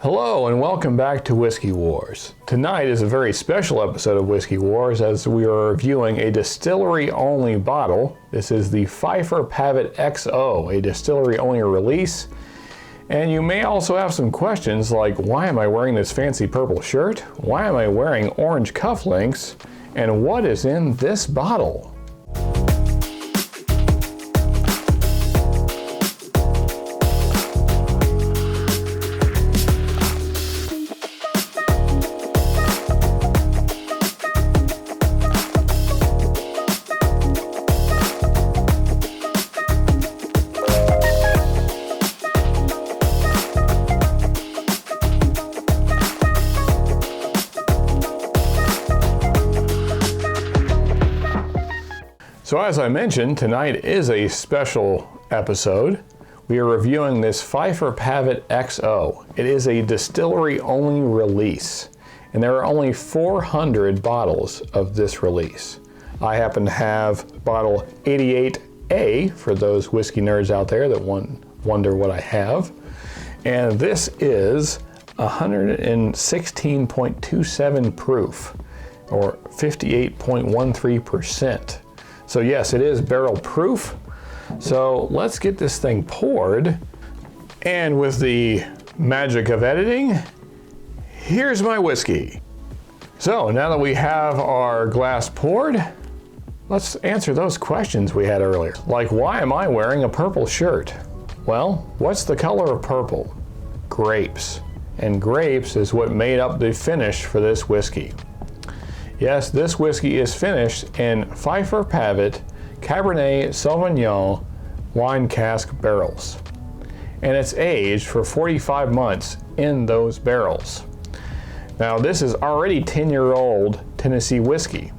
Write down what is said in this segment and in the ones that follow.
Hello and welcome back to Whiskey Wars. Tonight is a very special episode of Whiskey Wars as we are reviewing a distillery-only bottle. This is the Phifer Pavitt XO, a distillery-only release. And you may also have some questions like, why am I wearing this fancy purple shirt? Why am I wearing orange cufflinks? And what is in this bottle? So as I mentioned, tonight is a special episode. We are reviewing this Phifer Pavitt XO. It is a distillery-only release, and there are only 400 bottles of this release. I happen to have bottle 88A for those whiskey nerds out there that wonder what I have. And this is 116.27 proof, or 58.13%. So yes, it is barrel proof. So let's get this thing poured. And with the magic of editing, here's my whiskey. So now that we have our glass poured, let's answer those questions we had earlier. Like, why am I wearing a purple shirt? Well, what's the color of purple? Grapes. And grapes is what made up the finish for this whiskey. Yes, this whiskey is finished in Phifer Pavitt Cabernet Sauvignon wine cask barrels. And it's aged for 45 months in those barrels. Now this is already 10-year-old Tennessee whiskey.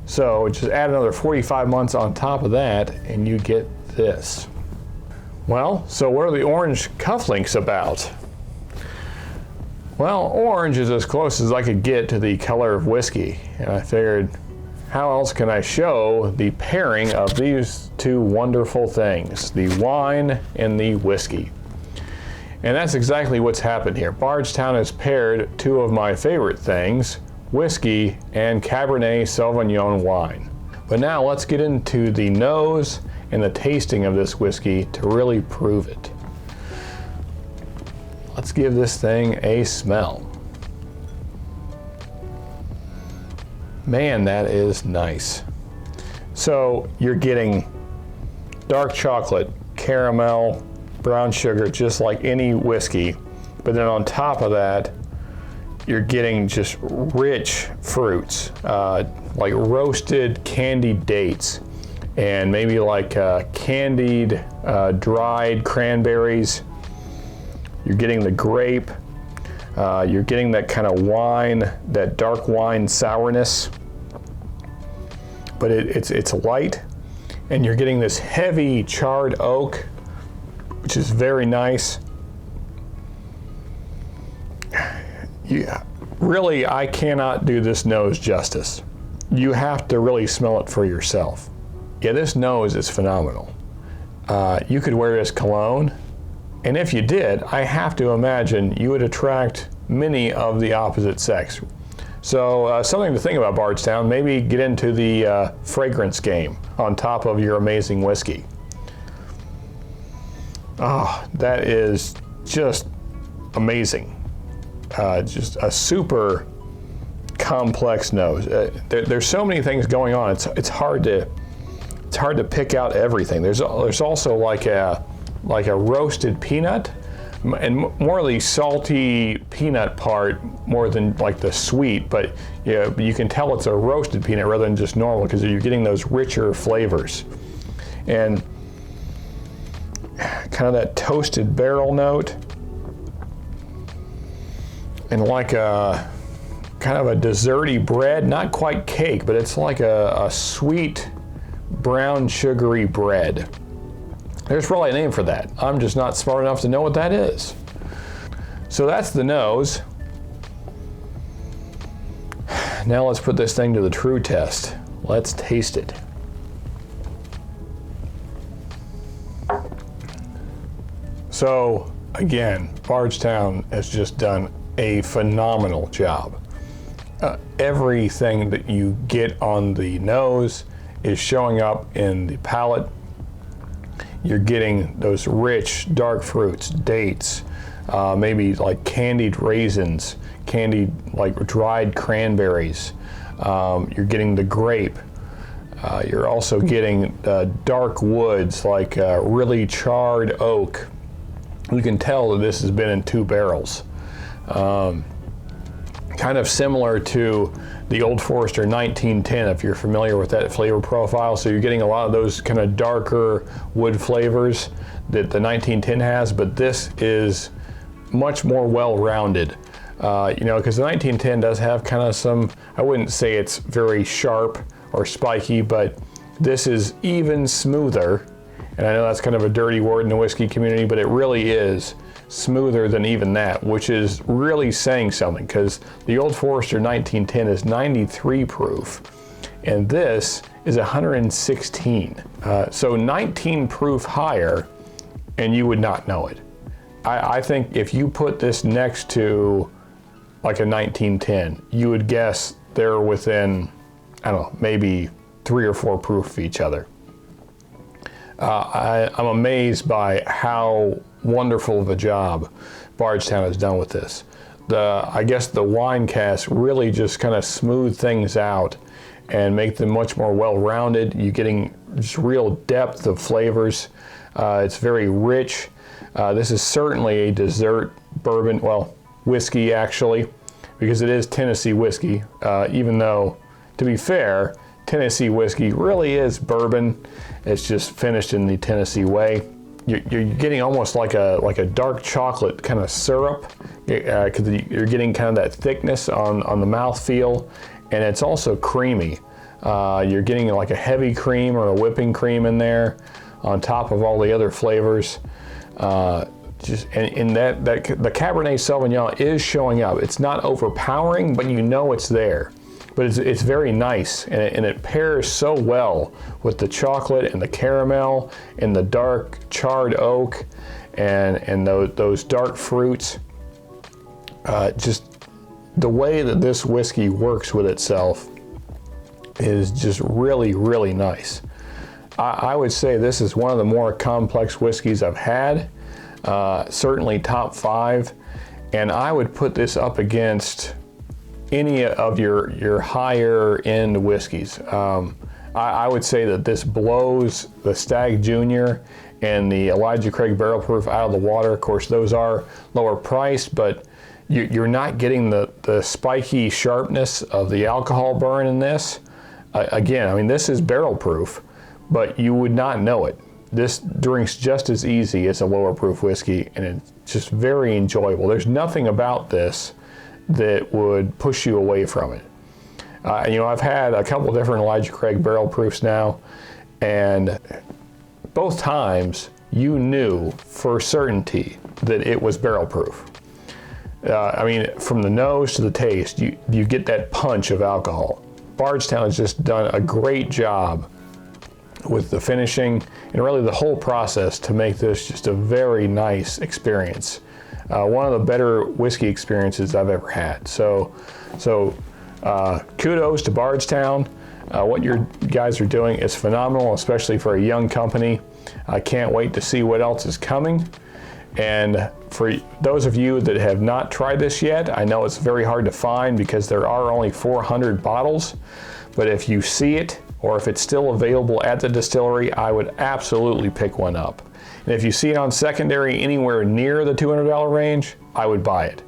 So just add another 45 months on top of that and you get this. Well, so what are the orange cufflinks about? Well, orange is as close as I could get to the color of whiskey, and I figured, how else can I show the pairing of these two wonderful things, the wine and the whiskey? And that's exactly what's happened here. Bardstown has paired two of my favorite things, whiskey and Cabernet Sauvignon wine. But now let's get into the nose and the tasting of this whiskey to really prove it. Let's give this thing a smell. Man, that is nice. So you're getting dark chocolate, caramel, brown sugar, just like any whiskey. But then on top of that, you're getting just rich fruits, like roasted candied dates, and maybe like candied dried cranberries. You're getting the grape, you're getting that kind of wine, that dark wine sourness, but it's light, and you're getting this heavy charred oak, which is very nice. Really, I cannot do this nose justice. You have to really smell it for yourself. Yeah, this nose is phenomenal. You could wear this cologne. And if you did, I have to imagine you would attract many of the opposite sex. So something to think about, Bardstown, maybe get into the fragrance game on top of your amazing whiskey. Oh, that is just amazing. Just a super complex nose. There's so many things going on. It's hard to pick out everything. There's also like a roasted peanut, and more of the salty peanut part more than like the sweet, but yeah, you can tell it's a roasted peanut rather than just normal because you're getting those richer flavors. And kind of that toasted barrel note, and like a kind of a desserty bread, not quite cake, but it's like a sweet brown sugary bread. There's probably a name for that. I'm just not smart enough to know what that is. So that's the nose. Now let's put this thing to the true test. Let's taste it. So again, Bardstown has just done a phenomenal job. Everything that you get on the nose is showing up in the palate. You're getting those rich, dark fruits, dates, maybe like candied raisins, candied like dried cranberries. You're getting the grape. You're also getting dark woods like really charred oak. You can tell that this has been in 2 barrels. Kind of similar to the Old Forester 1910, if you're familiar with that flavor profile. So you're getting a lot of those kind of darker wood flavors that the 1910 has, but this is much more well-rounded. You know, because the 1910 does have kind of some, I wouldn't say it's very sharp or spiky, but this is even smoother. And I know that's kind of a dirty word in the whiskey community, but it really is smoother than even that, which is really saying something, because the Old Forester 1910 is 93 proof, and this is 116. So 19 proof higher, and you would not know it. I think if you put this next to like a 1910, you would guess they're within, I don't know, maybe 3 or 4 proof of each other. I'm amazed by how wonderful of a job Bardstown has done with this. I guess the wine casks really just kind of smooth things out and make them much more well-rounded. You're getting just real depth of flavors. It's very rich. This is certainly a dessert bourbon, well, whiskey actually, because it is Tennessee whiskey, even though, to be fair, Tennessee whiskey really is bourbon. It's just finished in the Tennessee way. You're getting almost like a dark chocolate kind of syrup, because you're getting kind of that thickness on the mouthfeel, and it's also creamy. You're getting like a heavy cream or a whipping cream in there on top of all the other flavors. And the Cabernet Sauvignon is showing up. It's not overpowering, but you know it's there. But it's very nice, and it pairs so well with the chocolate and the caramel and the dark charred oak and those dark fruits. Just the way that this whiskey works with itself is just really, really nice. I would say this is one of the more complex whiskeys I've had, certainly top 5, and I would put this up against any of your higher end whiskeys. I would say that this blows the Stag Junior and the Elijah Craig Barrel Proof out of the water. Of course, those are lower priced, but you're not getting the spiky sharpness of the alcohol burn in this. Again, I mean, this is barrel proof, but you would not know it. This drinks just as easy as a lower proof whiskey, and it's just very enjoyable. There's nothing about this that would push you away from it. You know, I've had a couple different Elijah Craig barrel proofs now, and both times you knew for certainty that it was barrel proof. I mean, from the nose to the taste, you get that punch of alcohol. Bardstown has just done a great job with the finishing and really the whole process to make this just a very nice experience. One of the better whiskey experiences I've ever had. So kudos to Bardstown. What you guys are doing is phenomenal, especially for a young company. I can't wait to see what else is coming. And for those of you that have not tried this yet, I know it's very hard to find because there are only 400 bottles, but if you see it or if it's still available at the distillery, I would absolutely pick one up. And if you see it on secondary anywhere near the $200 range, I would buy it.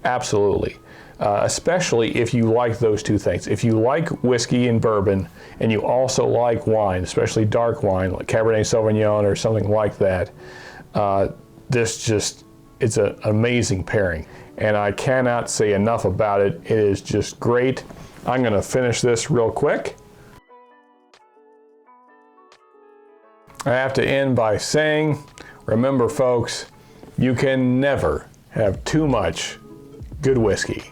Absolutely. Especially if you like those two things. If you like whiskey and bourbon, and you also like wine, especially dark wine, like Cabernet Sauvignon or something like that, this just, it's an amazing pairing. And I cannot say enough about it. It is just great. I'm gonna finish this real quick. I have to end by saying, remember folks, you can never have too much good whiskey.